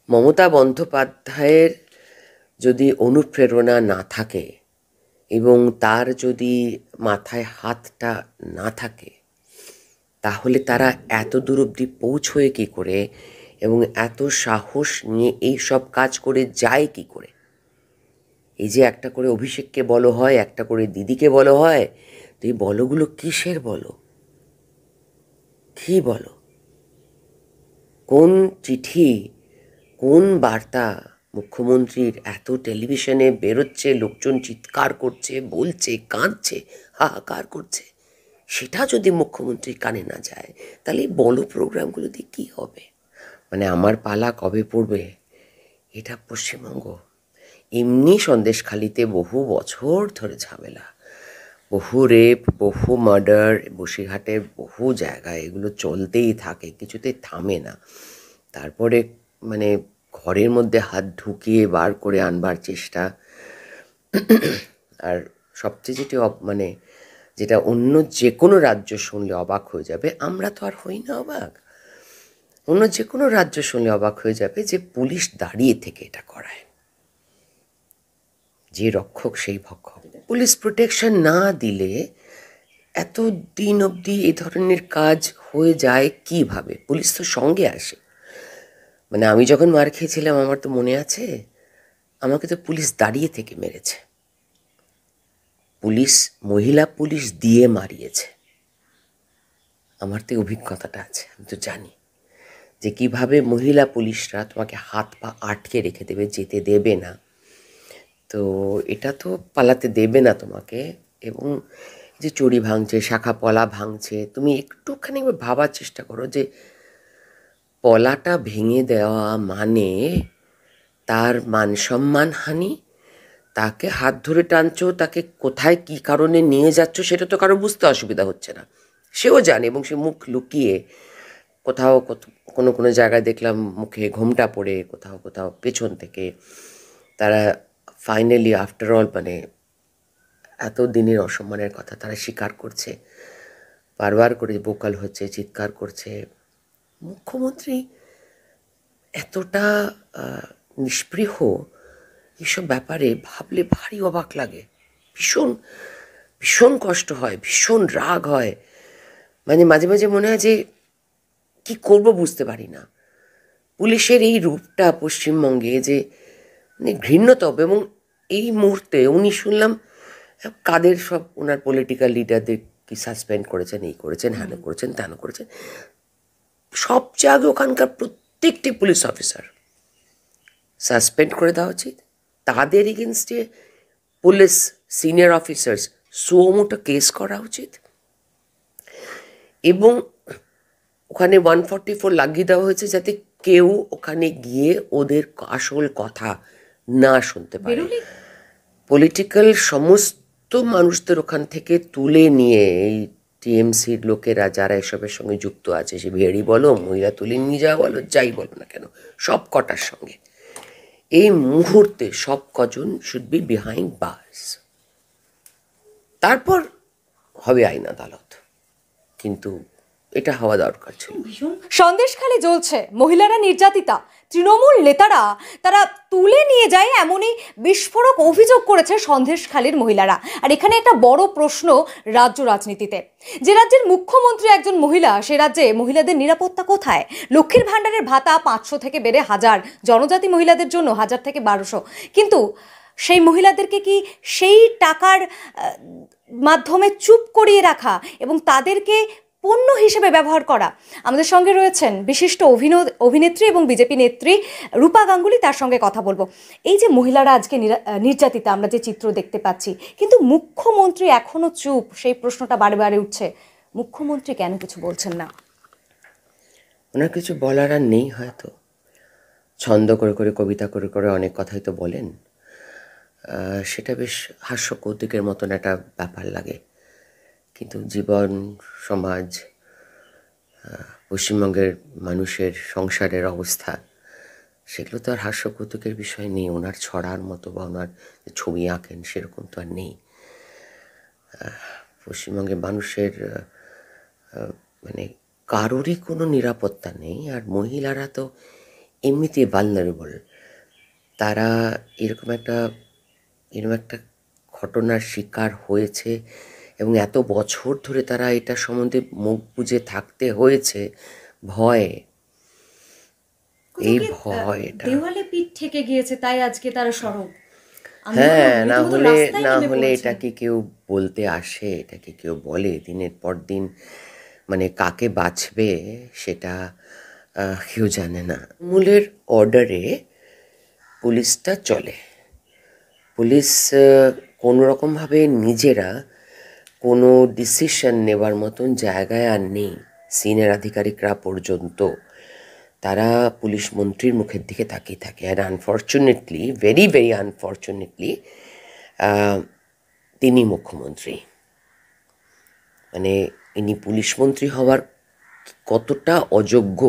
মমতা বন্দ্যোপাধ্যায়ের যদি অনুপ্রেরণা না থাকে এবং তার যদি মাথায় হাতটা না থাকে, তাহলে তারা এত দূর অবধি পৌঁছয় কী করে এবং এত সাহস নিয়ে এই সব কাজ করে যায় কী করে? এই যে একটা করে অভিষেককে বলো হয়, একটা করে দিদিকে বলো হয়, তো এই বলগুলো কিসের বলো? কী বলো? কোন চিঠি, কোন বার্তা মুখ্যমন্ত্রীর এত টেলিভিশনে বেরোচ্ছে, লোকজন চিৎকার করছে, বলছে, কাঁদছে, হাহাকার করছে, সেটা যদি মুখ্যমন্ত্রীর কানে না যায়, তাহলে এই বড় প্রোগ্রামগুলো দিয়ে কী হবে? মানে আমার পালা কবে পড়বে? এটা পশ্চিমবঙ্গ। এমনি সন্দেশখালিতে বহু বছর ধরে ঝামেলা, বহু রেপ, বহু মার্ডার, বসিরহাটের বহু জায়গায় এগুলো চলতেই থাকে, কিছুতেই থামে না। তারপরে মানে ঘরের মধ্যে হাত ঢুকিয়ে বার করে আনবার চেষ্টা। আর সবচেয়ে মানে যেটা অন্য যে কোনো রাজ্য শুনলে অবাক হয়ে যাবে, আমরা তো আর হই না অবাক, অন্য যে কোনো রাজ্য শুনলে অবাক হয়ে যাবে যে পুলিশ দাঁড়িয়ে থেকে এটা করায়। যে রক্ষক সেই ভক্ষক। পুলিশ প্রোটেকশন না দিলে এত দিন অবধি এ ধরনের কাজ হয়ে যায় কিভাবে? পুলিশ তো সঙ্গে আসে। মানে আমি যখন মার খেয়েছিলাম, আমার তো মনে আছে, আমাকে তো পুলিশ দাঁড়িয়ে থেকে মেরেছে, পুলিশ, মহিলা পুলিশ দিয়ে মারিয়েছে। আমার তো অভিজ্ঞতাটা আছে, আমি তো জানি যে কিভাবে মহিলা পুলিশরা তোমাকে হাত পা আটকে রেখে দেবে, যেতে দেবে না। তো এটা তো পালাতে দেবে না তোমাকে। এবং যে চুড়ি ভাঙছে, শাখা পলা ভাঙছে, তুমি একটুখানি ভাবার চেষ্টা করো যে পলাটা ভেঙে দেওয়া মানে তার মান সম্মান হানি। তাকে হাত ধরে টানছো, তাকে কোথায় কী কারণে নিয়ে যাচ্ছ সেটা তো কারো বুঝতে অসুবিধা হচ্ছে না, সেও জানে। এবং সে মুখ লুকিয়ে কোথাও কোনো কোনো জায়গায় দেখলাম মুখে ঘোমটা পড়ে, কোথাও কোথাও পেছন থেকে তারা ফাইনালি আফটার অল মানে এত দিনের অসম্মানের কথা তারা স্বীকার করছে, বারবার করে ভোকাল হচ্ছে, চিৎকার করছে। মুখ্যমন্ত্রী এতটা নিষ্পৃহ এইসব ব্যাপারে ভাবলে ভারী অবাক লাগে, ভীষণ ভীষণ কষ্ট হয়, ভীষণ রাগ হয়। মানে মাঝে মাঝে মনে হয় যে কী করবো বুঝতে পারি না। পুলিশের এই রূপটা পশ্চিমবঙ্গে যে মানে ঘৃণ্যতম। এবং এই মুহূর্তে উনি শুনলাম কাদের সব ওনার পলিটিক্যাল লিডারদের কি সাসপেন্ড করেছেন, এই করেছেন, হেন করেছেন, তেন করেছেন। সবচেয়ে আগে ওখানকার প্রত্যেকটি পুলিশ অফিসার সাসপেন্ড করে দেওয়া উচিত। তাদের এগেনস্টে police senior officers suo motu case করা উচিত। এবং ওখানে 144 লাগিয়ে দেওয়া হয়েছে যাতে কেউ ওখানে গিয়ে ওদের আসল কথা না শুনতে পারে। পলিটিক্যাল সমস্ত মানুষদের ওখান থেকে তুলে নিয়ে এই টিএমসির লোকেরা যারা এসবের সঙ্গে যুক্ত আছে, সে ভেড়ি বলো, মহিলা তুলে নিয়ে যাওয়া বলো, যাই বলো না কেন, সব কটার সঙ্গে এই মুহূর্তে সব কজন শুড বি বিহাইন্ড বার্স। তারপর হবে আইন আদালত, কিন্তু এটা হওয়া দরকার ছিল। সন্দেশখালি জ্বলছে, মহিলারা নির্যাতিতা, তৃণমূল নেতারা তারা তুলে নিয়ে যায় এমনই বিস্ফোরক অভিযোগ করেছে সন্দেশখালির মহিলারা। আর এখানে একটা বড় প্রশ্ন রাজ্য রাজনীতিতে, যে রাজ্যের মুখ্যমন্ত্রী একজন মহিলা, সে রাজ্যে মহিলাদের নিরাপত্তা কোথায়? লক্ষ্মীর ভাণ্ডারের ভাতা 500 থেকে বেড়ে 1000, জনজাতি মহিলাদের জন্য 1000 থেকে 1200, কিন্তু সেই মহিলাদেরকে কি সেই টাকার মাধ্যমে চুপ করিয়ে রাখা এবং তাদেরকে পণ্য হিসেবে ব্যবহার করা? আমাদের সঙ্গে রয়েছেন বিশিষ্ট অভিনেত্রী এবং বিজেপি নেত্রী রূপা গাঙ্গুলি, তার সঙ্গে কথা বলবো। এই যে মহিলারা আজকে নির্যাতিতা, আমরা যে চিত্র দেখতে পাচ্ছি, কিন্তু মুখ্যমন্ত্রী এখনো চুপ, সেই প্রশ্নটা বারে বারে উঠছে, মুখ্যমন্ত্রী কেন কিছু বলছেন না? ওনার কিছু বলার আর নেই হয়তো। ছন্দ করে করে, কবিতা করে করে অনেক কথাই তো বলেন, সেটা বেশ হাস্য কৌতুকের মতন একটা ব্যাপার লাগে। কিন্তু জীবন, সমাজ, পশ্চিমবঙ্গের মানুষের সংসারের অবস্থা, সেগুলো তো আর হাস্য কৌতুকের বিষয় নেই। ওনার ছড়ার মতো বা ওনার ছবি আঁকেন সেরকম তো আর নেই। পশ্চিমবঙ্গের মানুষের মানে কারোরই কোনো নিরাপত্তা নেই। আর মহিলারা তো এমনিতে ভালনারেবল, তারা এরকম একটা ঘটনার শিকার হয়েছে এবং এত বছর ধরে তারা এটা সম্বন্ধে মুখ বুজে থাকতে হয়েছে ভয়ে। এই ভয় এটা, দেওয়ালে পিঠ ঠেকে গিয়েছে তাই আজকে তারা সরব। হ্যাঁ, না হলে এটা কি কেউ বলতে আসে, এটা কি কেউ বলে? দিনের পর দিন মানে কাকে বাঁচবে সেটা কেউ জানে না। মূলের অর্ডারে পুলিশটা চলে। পুলিশ কোনো রকমভাবে নিজেরা কোনো ডিসিশন নেবার মতন জায়গায় আর নেই। সিনিয়র আধিকারিকরা পর্যন্ত তারা পুলিশ মন্ত্রীর মুখের দিকে তাকিয়ে থাকে। And unfortunately, very very unfortunately, তিনি মুখ্যমন্ত্রী। মানে ইনি পুলিশ মন্ত্রী হওয়ার কতটা অযোগ্য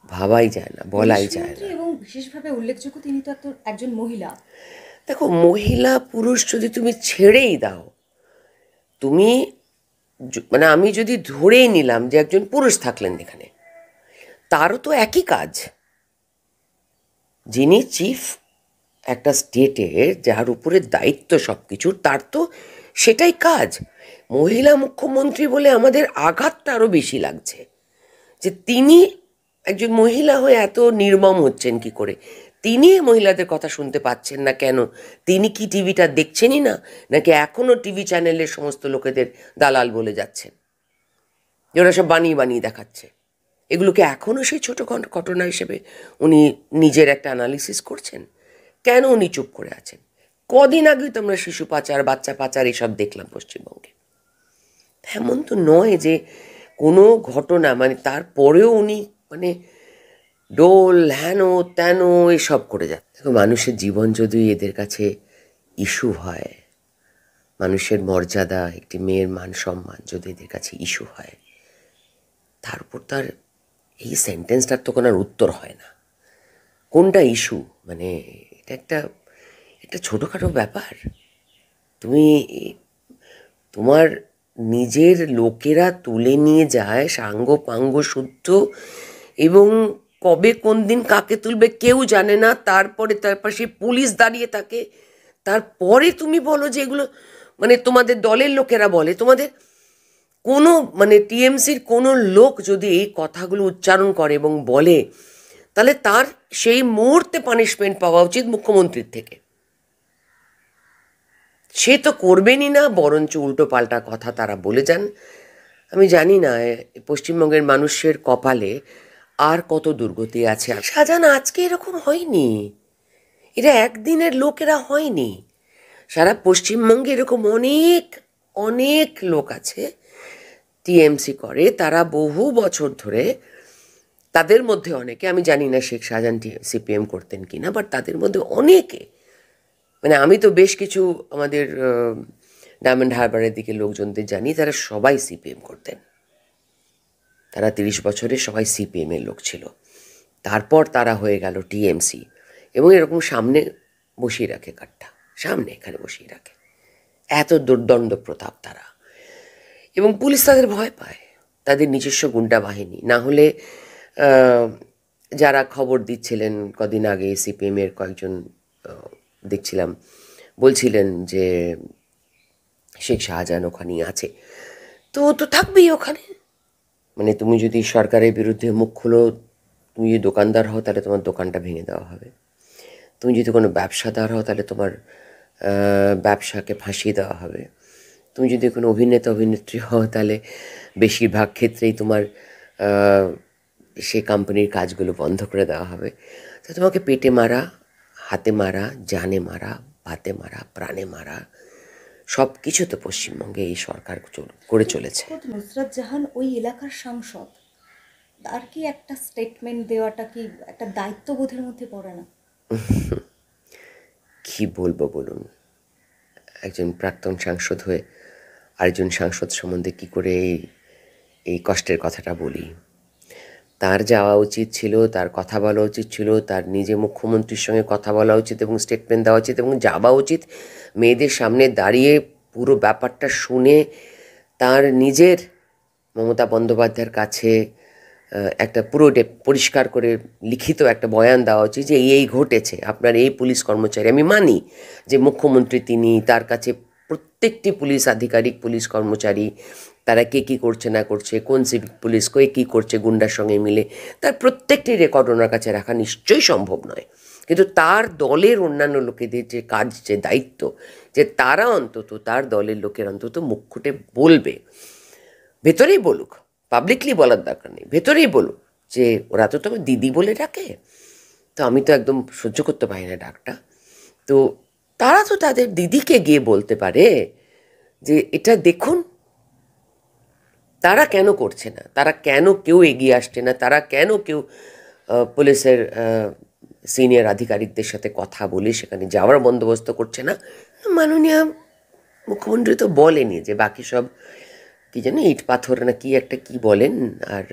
ভাবাই যায় না, বলাই যায় না। এবং বিশেষভাবে উল্লেখযোগ্য তিনি তো একজন মহিলা। দেখো, মহিলা পুরুষ যদি তুমি ছেড়েই দাও, তুমি মানে আমি যদি ধরেই নিলাম যে একজন পুরুষ থাকলেন এখানে, তারও তো একই কাজ। যিনি চিফ একটা স্টেটের, যার উপরে দায়িত্ব সব কিছুর, তার তো সেটাই কাজ। মহিলা মুখ্যমন্ত্রী বলে আমাদের আঘাতটা আরও বেশি লাগছে যে তিনি একজন মহিলা হয়ে এত নির্মম হচ্ছেন কি করে। তিনি মহিলাদের কথা শুনতে পাচ্ছেন না কেন? তিনি কি টিভিটা দেখছেনই না, নাকি এখনও টিভি চ্যানেলের সমস্ত লোকেদের দালাল বলে যাচ্ছেন যে ওরা সব বানিয়ে বানিয়ে দেখাচ্ছে? এগুলোকে এখনও সেই ছোটো ঘটনা হিসেবে উনি নিজের একটা অ্যানালিসিস করছেন? কেন উনি চুপ করে আছেন? কদিন আগেই তো আমরা শিশু পাচার, বাচ্চা পাচার এসব দেখলাম পশ্চিমবঙ্গে। এমন তো নয় যে কোনো ঘটনা মানে তারপরেও উনি মানে ডোল হেন তেন এসব করে যায়। দেখো, মানুষের জীবন যদি এদের কাছে ইস্যু হয়, মানুষের মর্যাদা, একটি মেয়ের মান সম্মান যদি এদের কাছে ইস্যু হয়, তারপর তার এই সেন্টেন্সটার তো কোনো উত্তর হয় না। কোনটা ইস্যু? মানে এটা একটা ছোটোখাটো ব্যাপার। তুমি তোমার নিজের লোকেরা তুলে নিয়ে যায় সাঙ্গ পাঙ্গ শুদ্ধ, এবং কবে কোন দিন কাকে তুলবে কেউ জানে না। তারপরে তার পাশে পুলিশ দাঁড়িয়ে থাকে। তারপরে তুমি বলো যে এগুলো মানে তোমাদের দলের লোকেরা বলে। তোমাদের কোনো মানে টিএমসির কোনো লোক যদি এই কথাগুলো উচ্চারণ করে এবং বলে, তাহলে তার সেই মুহূর্তে পানিশমেন্ট পাওয়া উচিত মুখ্যমন্ত্রীর থেকে। সে তো করবেনই না, বরঞ্চ উল্টো পাল্টা কথা তারা বলে যান। আমি জানি না পশ্চিমবঙ্গের মানুষের কপালে আর কত দুর্গতি আছে। শাহজাহান আজকে এরকম হয়নি, এরা একদিনের লোকেরা হয়নি। সারা পশ্চিমবঙ্গে এরকম অনেক অনেক লোক আছে টিএমসি করে, তারা বহু বছর ধরে। তাদের মধ্যে অনেকে, আমি জানি না শেখ শাহজাহান সিপিএম করতেন কি না, বাট তাদের মধ্যে অনেকে, মানে আমি তো বেশ কিছু আমাদের ডায়মন্ড হারবারের দিকে লোকজনদের জানি, তারা সবাই সিপিএম করতেন। তারা 30 বছরে সবাই সিপিএমের লোক ছিল। তারপর তারা হয়ে গেল টিএমসি, এবং এরকম সামনে বসিয়ে রাখে কাঠটা, সামনে এখানে বসিয়ে রাখে। এত দুর্দণ্ড প্রতাপ তারা, এবং পুলিশ তাদের ভয় পায়। তাদের নিজস্ব গুন্ডা বাহিনী না হলে যারা খবর দিচ্ছিলেন কদিন আগে, সিপিএমের কয়েকজন দেখছিলাম বলছিলেন যে শেখ শাহজাহান ওখানেই আছে, তো থাকবেই ওখানে। মানে তুমি যদি সরকারের বিরুদ্ধে মুখ খুলো, তুমি যদি দোকানদার হও তাহলে তোমার দোকানটা ভেঙে দেওয়া হবে। তুমি যদি কোনো ব্যবসাদার হও তাহলে তোমার ব্যবসাকে ফাঁসিয়ে দেওয়া হবে। তুমি যদি কোনো অভিনেতা অভিনেত্রী হও তাহলে বেশিরভাগ ক্ষেত্রেই তোমার সেই কোম্পানির কাজগুলো বন্ধ করে দেওয়া হবে। তো তোমাকে পেটে মারা, হাতে মারা, জানে মারা, ভাতে মারা, প্রাণে মারা, সব কিছু তো পশ্চিমবঙ্গে এই সরকার করে চলেছে। নুসরাত জাহান ওই এলাকার সাংসদ, তার কি একটা স্টেটমেন্ট দেওয়াটা কি একটা দায়িত্ববোধের মধ্যে পড়ে না? কি বলবো বলুন, একজন প্রাক্তন সাংসদ হয়ে আরেকজন সাংসদ সম্বন্ধে কি করে এই কষ্টের কথাটা বলি? তার যাওয়া উচিত ছিল, তার কথা বলা উচিত ছিল, তার নিজে মুখ্যমন্ত্রীর সঙ্গে কথা বলা উচিত এবং স্টেটমেন্ট দেওয়া উচিত, এবং যাওয়া উচিত মেয়েদের সামনে দাঁড়িয়ে পুরো ব্যাপারটা শুনে তার নিজের মমতা বন্দ্যোপাধ্যায়ের কাছে একটা পুরো পরিষ্কার করে লিখিত একটা বয়ান দেওয়া উচিত যে এই ঘটেছে, আপনার এই পুলিশ কর্মচারী। আমি মানি যে মুখ্যমন্ত্রী তিনি, তার কাছে প্রত্যেকটি পুলিশ আধিকারিক, পুলিশ কর্মচারী, তারা কে কী করছে না করছে, কোন সিভিক পুলিশ কে কী করছে গুন্ডার সঙ্গে মিলে, তার প্রত্যেকটি রেকর্ড ওনার কাছে রাখা নিশ্চয়ই সম্ভব নয়। কিন্তু তার দলের অন্যান্য লোকেদের যে কাজ, যে দায়িত্ব, যে তারা অন্তত তার দলের লোকের অন্তত মুখ ফুটে বলবে, ভেতরেই বলুক, পাবলিকলি বলার দরকার নেই, ভেতরেই বলুক যে ওরা তো তবে দিদি বলে ডাকে, তো আমি তো একদম সহ্য করতে পারি না ডাকটা। তো তারা তো তাদের দিদিকে গিয়ে বলতে পারে যে এটা দেখুন তারা কেন করছে না, তারা কেন কেউ এগিয়ে আসছে না, তারা কেন কেউ পুলিশের সিনিয়র আধিকারিকদের সাথে কথা বলে সেখানে যাওয়ার বন্দোবস্ত করছে না। মাননীয় মুখ্যমন্ত্রী তো বলেনি যে বাকি সব কি জানো ইট পাথর না কি একটা কি বলেন, আর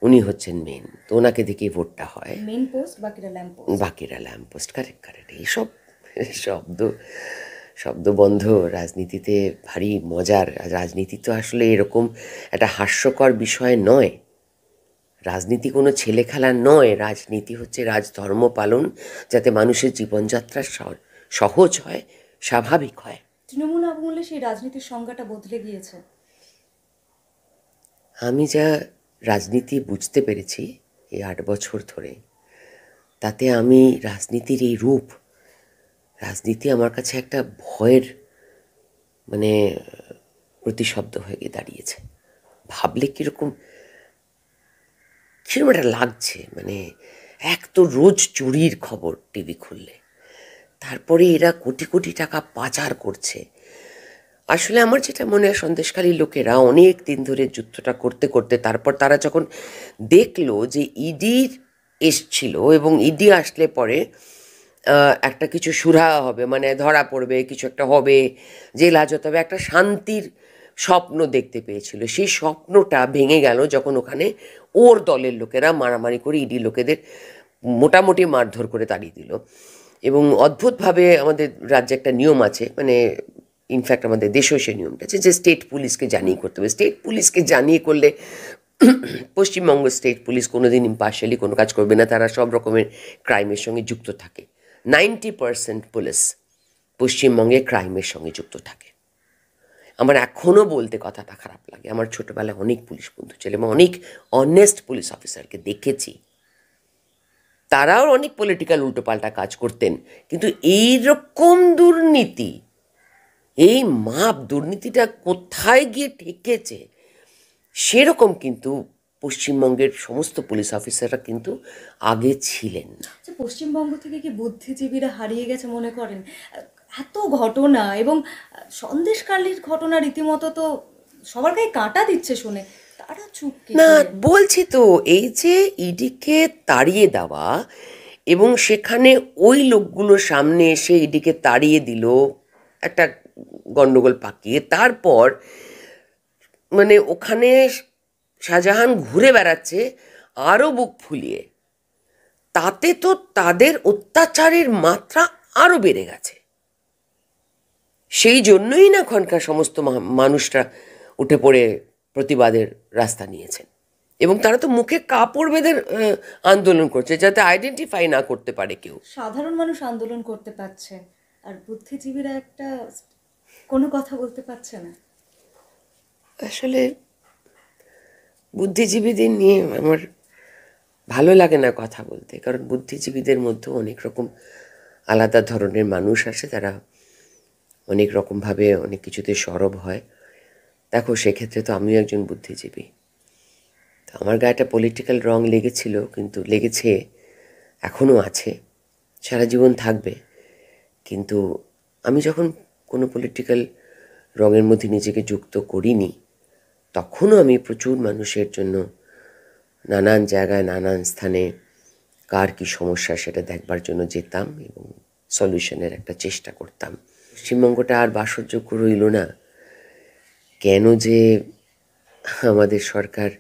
উনি হচ্ছেন মেন, তো ওনাকে দেখেই ভোটটা হয়, মেন পোস্ট বাকিরা ল্যাম্প পোস্ট। বাকিরা ল্যাম্প পোস্ট। Correct correct. এইসব শব্দবন্ধ রাজনীতিতে ভারী মজার। রাজনীতি তো আসলে এরকম একটা হাস্যকর বিষয় নয়, রাজনীতি কোনো ছেলে খেলা নয়, রাজনীতি হচ্ছে রাজধর্ম পালন, যাতে মানুষের জীবনযাত্রা সহজ হয়, স্বাভাবিক হয়। তৃণমূল আমলে সেই রাজনীতির সংজ্ঞাটা বদলে গিয়েছে। আমি যা রাজনীতি বুঝতে পেরেছি এই 8 বছর ধরে, তাতে আমি রাজনীতির এই রূপ, রাজনীতি আমার কাছে একটা ভয়ের মানে প্রতিশব্দ হয়ে গিয়ে দাঁড়িয়েছে। ভাবলে কীরকম কীরকম একটা লাগছে, মানে এক তো রোজ চুরির খবর টিভি খুললে, তারপরে এরা কোটি কোটি টাকা পাচার করছে। আসলে আমার যেটা মনে হয় সন্দেশখালীর লোকেরা অনেক দিন ধরে যুদ্ধটা করতে করতে তারপর তারা যখন দেখলো যে ইডির এসছিল এবং ইডি আসলে পরে একটা কিছু সুরাহা হবে, মানে ধরা পড়বে, কিছু একটা হবে, জেল হাজত হবে, একটা শান্তির স্বপ্ন দেখতে পেয়েছিল। সেই স্বপ্নটা ভেঙে গেল যখন ওখানে ওর দলের লোকেরা মারামারি করে ইডি লোকেদের মোটামুটি মারধর করে তাড়িয়ে দিল। এবং অদ্ভুতভাবে আমাদের রাজ্যে একটা নিয়ম আছে, মানে ইনফ্যাক্ট আমাদের দেশেও সেই নিয়মটা আছে যে স্টেট পুলিশকে জানিয়ে করতে হবে। স্টেট পুলিশকে জানিয়ে করলে পশ্চিমবঙ্গ স্টেট পুলিশ কোনোদিন ইম্পার্শিয়ালি কোনো কাজ করবে না, তারা সব রকমের ক্রাইমের সঙ্গে যুক্ত থাকে। 90% পুলিশ পশ্চিমবঙ্গে ক্রাইমের সঙ্গে যুক্ত থাকে। আমার এখনও বলতে কথাটা খারাপ লাগে, আমার ছোটোবেলায় অনেক পুলিশ বন্ধু ছিল এবং অনেক অনেস্ট পুলিশ অফিসারকে দেখেছি, তারাও অনেক পলিটিক্যাল উল্টোপাল্টা কাজ করতেন, কিন্তু এইরকম দুর্নীতি, এই মাপ দুর্নীতিটা কোথায় গিয়ে ঠেকেছে সেরকম কিন্তু পশ্চিমবঙ্গের সমস্ত পুলিশ অফিসাররা কিন্তু আগে ছিলেন না। পশ্চিমবঙ্গ থেকে কি বুদ্ধিজীবীরা হারিয়ে গেছে মনে করেন? এত ঘটনা, এবং সন্দেশখালীর ঘটনা রীতিমতো তো সবার গায়ে কাঁটা দিচ্ছে শুনে, তারা চুপ না, বলছি তো এই যে ইডিকে তাড়িয়ে দেওয়া এবং সেখানে ওই লোকগুলোর সামনে এসে ইডিকে তাড়িয়ে দিল একটা গন্ডগোল পাকিয়ে, তারপর মানে ওখানে শাহজাহান ঘুরে বেড়াচ্ছে আরও বুক ফুলিয়ে, তাতে তো তাদের অত্যাচারের মাত্রা আরও বেড়ে গেছে। সেই জন্যই না এখনকার সমস্ত মানুষরা উঠে পড়ে প্রতিবাদের রাস্তা নিয়েছেন, এবং তারা তো মুখে কাপড় বেঁধে আন্দোলন করছে যাতে আইডেন্টিফাই না করতে পারে কেউ। সাধারণ মানুষ আন্দোলন করতে পারছে, আর বুদ্ধিজীবীরা একটা কোনো কথা বলতে পারছে না। আসলে বুদ্ধিজীবীদের নিয়ে আমার ভালো লাগে না কথা বলতে, কারণ বুদ্ধিজীবীদের মধ্যে অনেক রকম আলাদা ধরনের মানুষ আছে, তারা অনেক রকমভাবে অনেক কিছুতে সরব হয়। দেখো, সেক্ষেত্রে তো আমিও একজন বুদ্ধিজীবী, তো আমার গায়ে একটা পলিটিক্যাল রং লেগেছিল, কিন্তু লেগেছে, এখনও আছে, সারা জীবন থাকবে। কিন্তু আমি যখন কোনো পলিটিক্যাল রঙের মধ্যে নিজেকে যুক্ত করিনি, তখনও আমি প্রচুর মানুষের জন্য নানান জায়গায় নানান স্থানে কার কী সমস্যা সেটা দেখবার জন্য যেতাম এবং সলিউশনের একটা চেষ্টা করতাম। পশ্চিমবঙ্গটা আর বাসযোগ্য রইল না। কেন যে আমাদের সরকার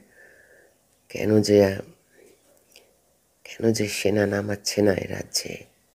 কেন যে সেনা নামাচ্ছে না এ রাজ্যে,